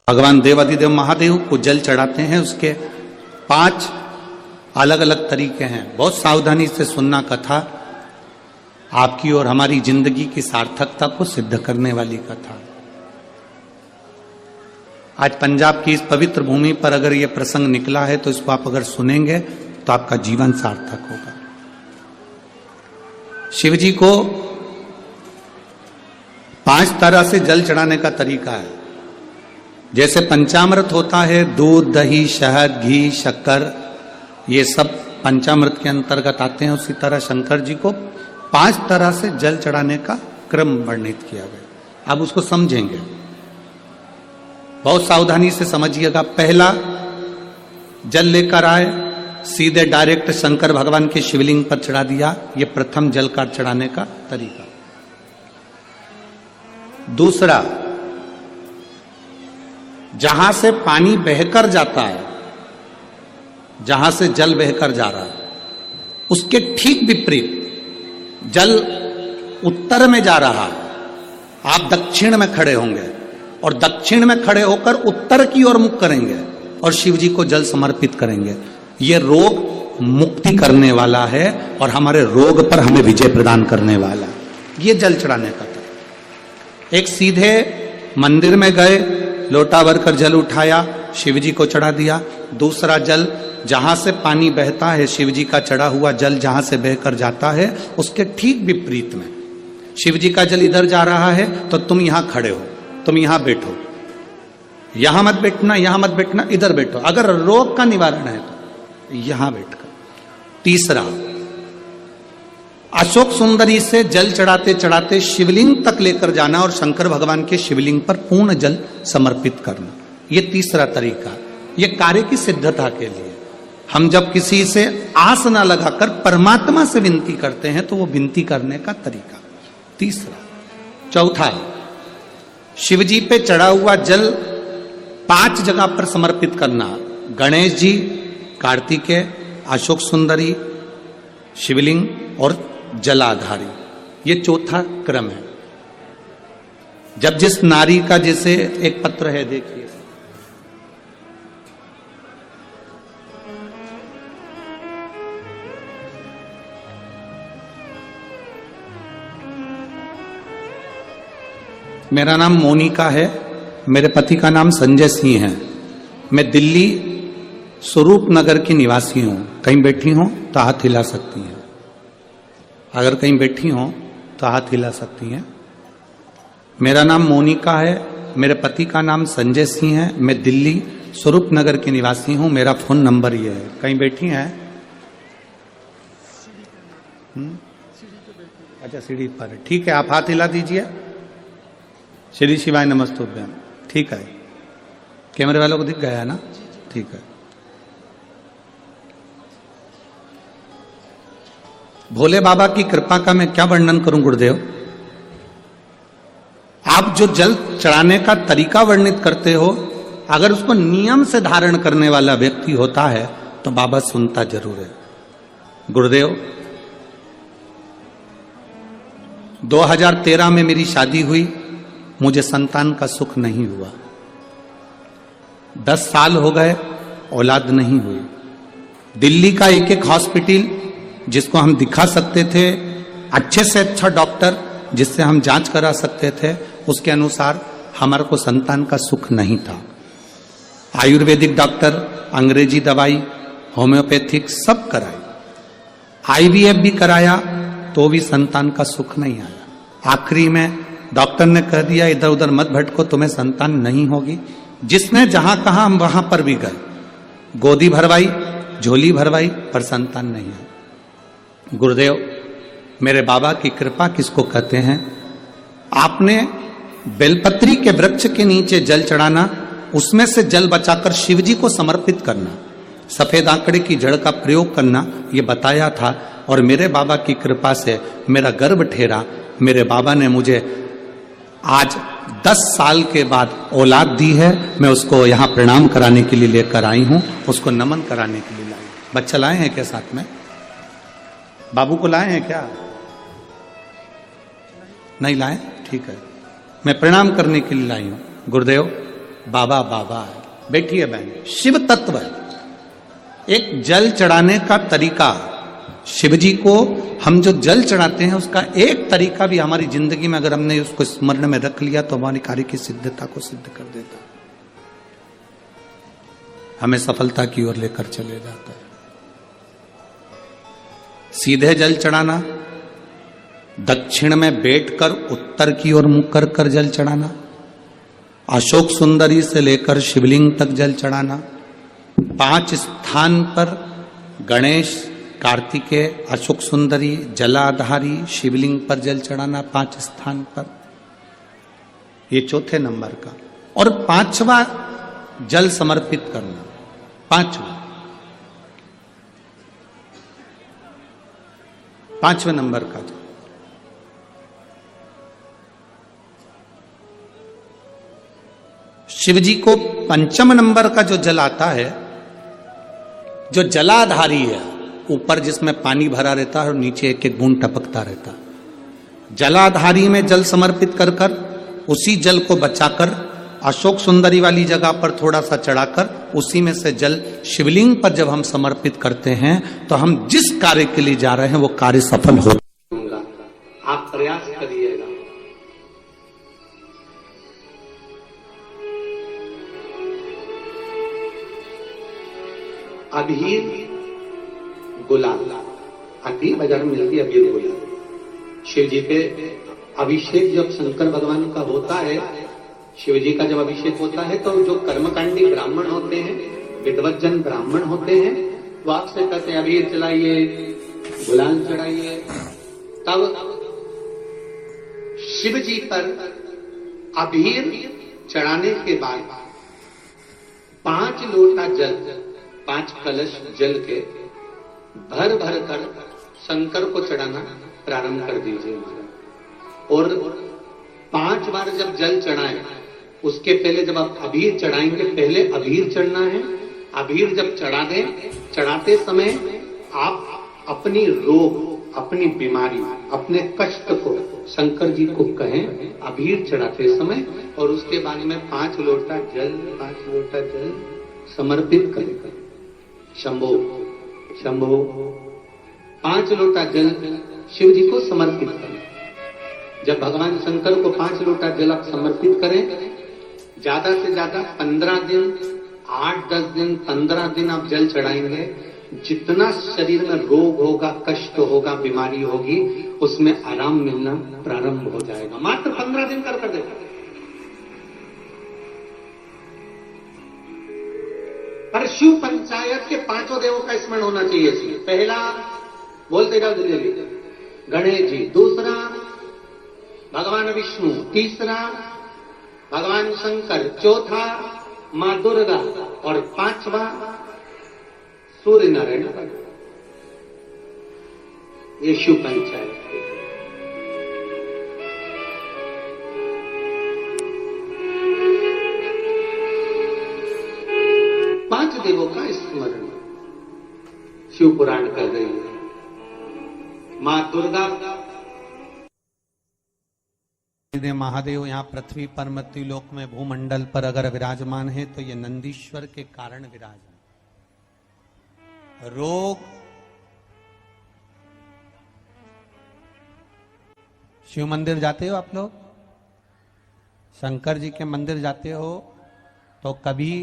भगवान देवाधिदेव महादेव को जल चढ़ाते हैं। उसके 5 अलग अलग तरीके हैं। बहुत सावधानी से सुनना कथा, आपकी और हमारी जिंदगी की सार्थकता को सिद्ध करने वाली कथा। आज पंजाब की इस पवित्र भूमि पर अगर यह प्रसंग निकला है तो इसको आप अगर सुनेंगे तो आपका जीवन सार्थक होगा। शिव जी को 5 तरह से जल चढ़ाने का तरीका है। जैसे पंचामृत होता है, दूध, दही, शहद, घी, शक्कर, ये सब पंचामृत के अंतर्गत आते हैं। उसी तरह शंकर जी को 5 तरह से जल चढ़ाने का क्रम वर्णित किया गया। अब उसको समझेंगे, बहुत सावधानी से समझिएगा। पहला, जल लेकर आए, सीधे डायरेक्ट शंकर भगवान के शिवलिंग पर चढ़ा दिया। यह प्रथम जल का चढ़ाने का तरीका। दूसरा, जहां से पानी बहकर जाता है, जहां से जल बहकर जा रहा है, उसके ठीक विपरीत जल उत्तर में जा रहा है, आप दक्षिण में खड़े होंगे और दक्षिण में खड़े होकर उत्तर की ओर मुख करेंगे और शिव जी को जल समर्पित करेंगे। यह रोग मुक्ति करने वाला है और हमारे रोग पर हमें विजय प्रदान करने वाला। यह जल चढ़ाने का था। एक, सीधे मंदिर में गए, लोटा भरकर जल उठाया, शिव जी को चढ़ा दिया। दूसरा, जल जहां से पानी बहता है, शिव जी का चढ़ा हुआ जल जहां से बहकर जाता है, उसके ठीक विपरीत में शिव जी का जल इधर जा रहा है तो तुम यहां खड़े हो, तुम यहां बैठो, यहां मत बैठना, यहां मत बैठना, इधर बैठो। अगर रोग का निवारण है तो यहां बैठकर। तीसरा, अशोक सुंदरी से जल चढ़ाते चढ़ाते शिवलिंग तक लेकर जाना और शंकर भगवान के शिवलिंग पर पूर्ण जल समर्पित करना। यह तीसरा तरीका। यह कार्य की सिद्धता के लिए। हम जब किसी से आस ना लगाकर परमात्मा से विनती करते हैं तो वो विनती करने का तरीका। तीसरा। चौथा, शिव जी पे चढ़ा हुआ जल 5 जगह पर समर्पित करना। गणेश जी, कार्तिकेय, अशोक सुंदरी, शिवलिंग और जलाधारी। ये चौथा क्रम है। जब जिस नारी का, जैसे एक पत्र है, देखिए, मेरा नाम मोनिका है, मेरे पति का नाम संजय सिंह है। मैं दिल्ली स्वरूप नगर की निवासी हूं। कहीं बैठी हो तो हाथ हिला सकती हैं। अगर कहीं बैठी हो तो हाथ हिला सकती हैं। मेरा नाम मोनिका है, मेरे पति का नाम संजय सिंह है। मैं दिल्ली स्वरूप नगर की निवासी हूं। मेरा फोन नंबर ये है। कहीं बैठी हैं? अच्छा, सीढ़ी पर है। ठीक है, आप हाथ हिला दीजिए। श्री शिवाय नमस्तुभ्यम। ठीक है, कैमरे वालों को दिख गया है ना? ठीक है। भोले बाबा की कृपा का मैं क्या वर्णन करूं गुरुदेव। आप जो जल चढ़ाने का तरीका वर्णित करते हो, अगर उसको नियम से धारण करने वाला व्यक्ति होता है तो बाबा सुनता जरूर है। गुरुदेव, 2013 में मेरी शादी हुई, मुझे संतान का सुख नहीं हुआ। 10 साल हो गए, औलाद नहीं हुई। दिल्ली का एक हॉस्पिटल जिसको हम दिखा सकते थे, अच्छे से अच्छा डॉक्टर जिससे हम जांच करा सकते थे, उसके अनुसार हमारे को संतान का सुख नहीं था। आयुर्वेदिक डॉक्टर, अंग्रेजी दवाई, होम्योपैथिक सब कराई, IVF भी कराया तो भी संतान का सुख नहीं आया। आखिरी में डॉक्टर ने कह दिया, इधर उधर मत भटको, तुम्हें संतान नहीं होगी। जिसने जहां कहा हम वहां पर भी गए, गोदी भरवाई, झोली भरवाई, पर संतान नहीं है। गुरुदेव, मेरे बाबा की कृपा किसको कहते हैं? आपने बेलपत्री के वृक्ष के नीचे जल चढ़ाना, उसमें से जल बचाकर शिव जी को समर्पित करना, सफेद आंकड़े की जड़ का प्रयोग करना, ये बताया था। और मेरे बाबा की कृपा से मेरा गर्भ ठहरा। मेरे बाबा ने मुझे आज 10 साल के बाद औलाद दी है। मैं उसको यहाँ प्रणाम कराने के लिए लेकर आई हूँ, उसको नमन कराने के लिए लाई। बच्चा लाए हैं क्या साथ में? बाबू को लाए हैं क्या? नहीं लाए? ठीक है, मैं प्रणाम करने के लिए लाई हूं। गुरुदेव, बाबा बाबा है। बैठिए बहन, शिव तत्व है। एक जल चढ़ाने का तरीका, शिव जी को हम जो जल चढ़ाते हैं उसका एक तरीका भी हमारी जिंदगी में अगर हमने उसको स्मरण में रख लिया तो हमारी कार्य की सिद्धता को सिद्ध कर देता, हमें सफलता की ओर लेकर चले जाता है। सीधे जल चढ़ाना, दक्षिण में बैठकर उत्तर की ओर मुख कर कर जल चढ़ाना, अशोक सुंदरी से लेकर शिवलिंग तक जल चढ़ाना, 5 स्थान पर गणेश, कार्तिकेय, अशोक सुंदरी, जलाधारी, शिवलिंग पर जल चढ़ाना 5 स्थान पर, ये चौथे नंबर का। और 5वां जल समर्पित करना, 5वें नंबर का जल। शिव जी को 5म नंबर का जो जल आता है, जो जलाधारी है, ऊपर जिसमें पानी भरा रहता है और नीचे एक एक बूंद टपकता रहता है, जलाधारी में जल समर्पित कर कर उसी जल को बचाकर अशोक सुंदरी वाली जगह पर थोड़ा सा चढ़ाकर उसी में से जल शिवलिंग पर जब हम समर्पित करते हैं तो हम जिस कार्य के लिए जा रहे हैं वो कार्य सफल होगा। आप प्रयास करिएगा। अबीर गुलाल, अबीर बाजार में मिलती है, अबीर गुलाल। शिव जी पे अभिषेक जब शंकर भगवान का होता है, शिव जी का जब अभिषेक होता है तो जो कर्मकांडी ब्राह्मण होते हैं, विद्वत जन ब्राह्मण होते हैं, वो आपसे कहते हैं अबीर चलाइए, गुलाल चढ़ाइए। तब शिव जी पर अबीर चढ़ाने के बाद 5 लोटा जल, 5 कलश जल के भर भर कर शंकर को चढ़ाना प्रारंभ कर दीजिए महाराज। और 5 बार जब जल चढ़ाएं, उसके पहले जब आप अबीर चढ़ाएंगे, पहले अबीर चढ़ना है। अबीर जब चढ़ा दें, चढ़ाते समय आप अपनी रोग, अपनी बीमारी, अपने कष्ट को शंकर जी को कहें अबीर चढ़ाते समय, और उसके बाद में 5 लोटा जल समर्पित करें। शंभो शंभो, 5 लोटा जल शिव जी को समर्पित करें। जब भगवान शंकर को 5 लोटा जल आप समर्पित करें, ज्यादा से ज्यादा 15 दिन, 8-10 दिन, 15 दिन आप जल चढ़ाएंगे। जितना शरीर में रोग होगा, कष्ट होगा, बीमारी होगी, उसमें आराम मिलना प्रारंभ हो जाएगा। मात्र 15 दिन कर देगा। पर शिव पंचायत के 5 देवों का स्मरण होना चाहिए इसमें। पहला बोलते जाओ जल्दी, गणेश जी। दूसरा भगवान विष्णु। तीसरा भगवान शंकर। चौथा मां दुर्गा। और 5वां सूर्य नारायण। ये शिव पंचायत। 5 देवों का स्मरण शिव पुराण कर रही है। मां दुर्गा, महादेव यहाँ पृथ्वी पर मृत्युलोक में भूमंडल पर अगर विराजमान है तो ये नंदीश्वर के कारण विराजमान। रोग, शिव मंदिर जाते हो आप लोग, शंकर जी के मंदिर जाते हो तो कभी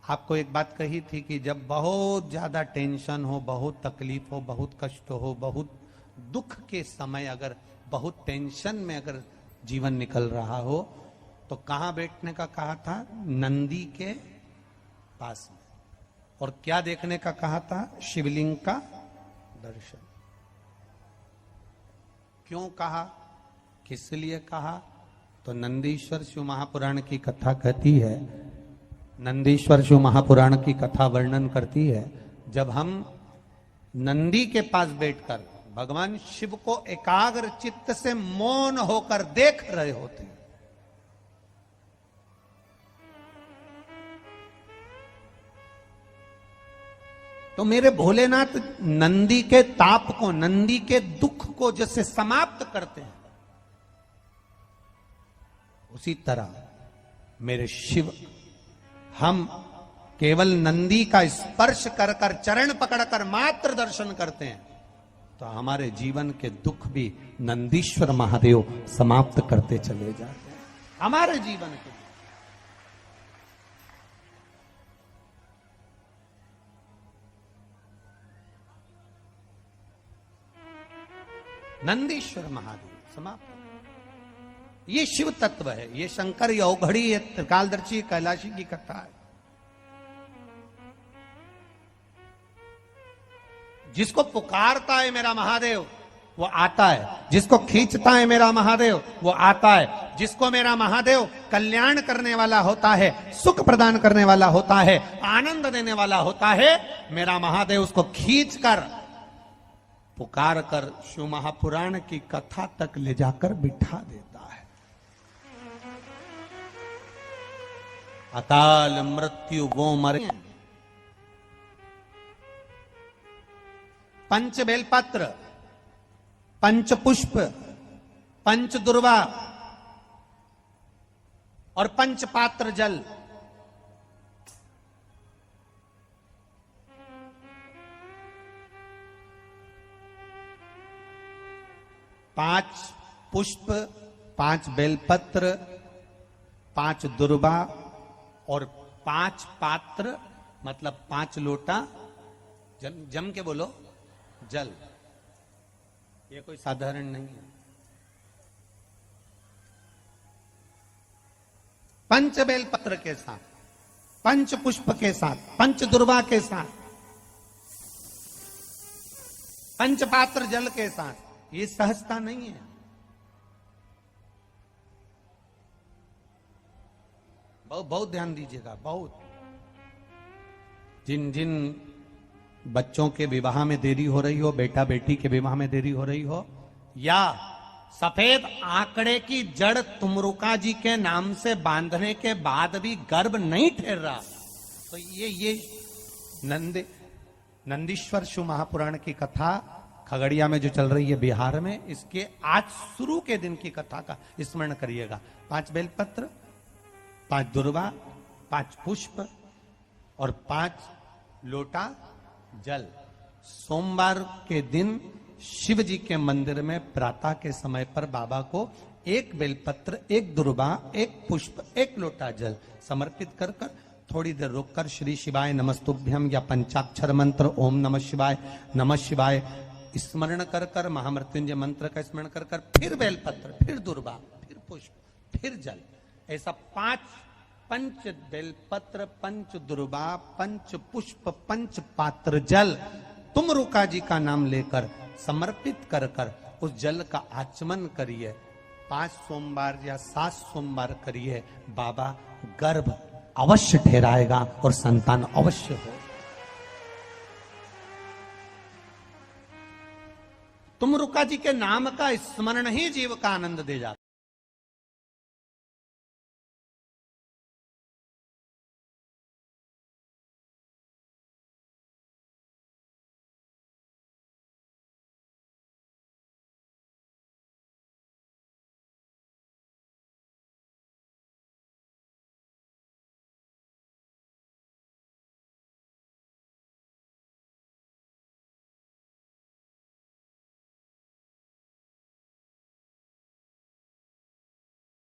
आपको एक बात कही थी कि जब बहुत ज्यादा टेंशन हो, बहुत तकलीफ हो, बहुत कष्ट हो, बहुत दुख के समय, अगर बहुत टेंशन में अगर जीवन निकल रहा हो तो कहां बैठने का कहा था? नंदी के पास में। और क्या देखने का कहा था? शिवलिंग का दर्शन। क्यों कहा, किस लिए कहा? तो नंदीश्वर शिव महापुराण की कथा कहती है, नंदीश्वर शिव महापुराण की कथा वर्णन करती है, जब हम नंदी के पास बैठकर भगवान शिव को एकाग्र चित्त से मौन होकर देख रहे होते हैं, तो मेरे भोलेनाथ नंदी के ताप को, नंदी के दुख को जैसे समाप्त करते हैं, उसी तरह मेरे शिव, हम केवल नंदी का स्पर्श कर कर, चरण पकड़कर मात्र दर्शन करते हैं तो हमारे जीवन के दुख भी नंदीश्वर महादेव समाप्त करते चले जाते हैं हमारे जीवन के। नंदीश्वर महादेव समाप्त। ये शिव तत्व है, ये शंकर, ये औघड़ी, ये त्रिकालदर्शी कैलाशी की कथा है। जिसको पुकारता है मेरा महादेव वो आता है, जिसको खींचता है मेरा महादेव वो आता है, जिसको मेरा महादेव कल्याण करने वाला होता है, सुख प्रदान करने वाला होता है, आनंद देने वाला होता है, मेरा महादेव उसको खींच कर, पुकार कर शिव महापुराण की कथा तक ले जाकर बिठा देता है। अकाल मृत्यु वो मरे। पंच बेलपत्र, पंच पुष्प, पंच दुर्वा और पंच पात्र जल, पांच पुष्प, पांच बेलपत्र, पांच दुर्वा और पांच पात्र, मतलब 5 लोटा जम के बोलो जल। ये कोई साधारण नहीं है। पंच बेलपत्र के साथ, पंच पुष्प के साथ, पंच दुर्वा के साथ, पंच पात्र जल के साथ, ये सहजता नहीं है। बहुत ध्यान दीजिएगा। बहुत जिन जिन बच्चों के विवाह में देरी हो रही हो, बेटा बेटी के विवाह में देरी हो रही हो, या सफेद आंकड़े की जड़ तुमरुका जी के नाम से बांधने के बाद भी गर्भ नहीं ठहर रहा, तो ये नंदीश्वर शिव महापुराण की कथा खगड़िया में जो चल रही है बिहार में, इसके आज शुरू के दिन की कथा का स्मरण करिएगा। 5 बेलपत्र, 5 दुर्वा, 5 पुष्प और 5 लोटा जल। सोमवार के दिन शिव जी के मंदिर में प्रातः के समय पर बाबा को 1 बेलपत्र, 1 दुर्वा, 1 पुष्प, 1 लोटा जल समर्पित कर कर थोड़ी देर रुककर श्री शिवाय नमस्तुभ्यम या पंचाक्षर मंत्र ओम नमः शिवाय स्मरण कर कर, महामृत्युंजय मंत्र का स्मरण कर कर, फिर बेलपत्र, फिर दुर्वा, फिर पुष्प, फिर जल, ऐसा 5 पंच बेलपत्र, पंच दुर्वा, पंच पुष्प, पंच पात्र जल तुमरुका जी का नाम लेकर समर्पित कर कर उस जल का आचमन करिए। 5 सोमवार या 7 सोमवार करिए, बाबा गर्भ अवश्य ठहराएगा और संतान अवश्य हो। तुमरुका जी के नाम का स्मरण ही जीव का आनंद दे जाता।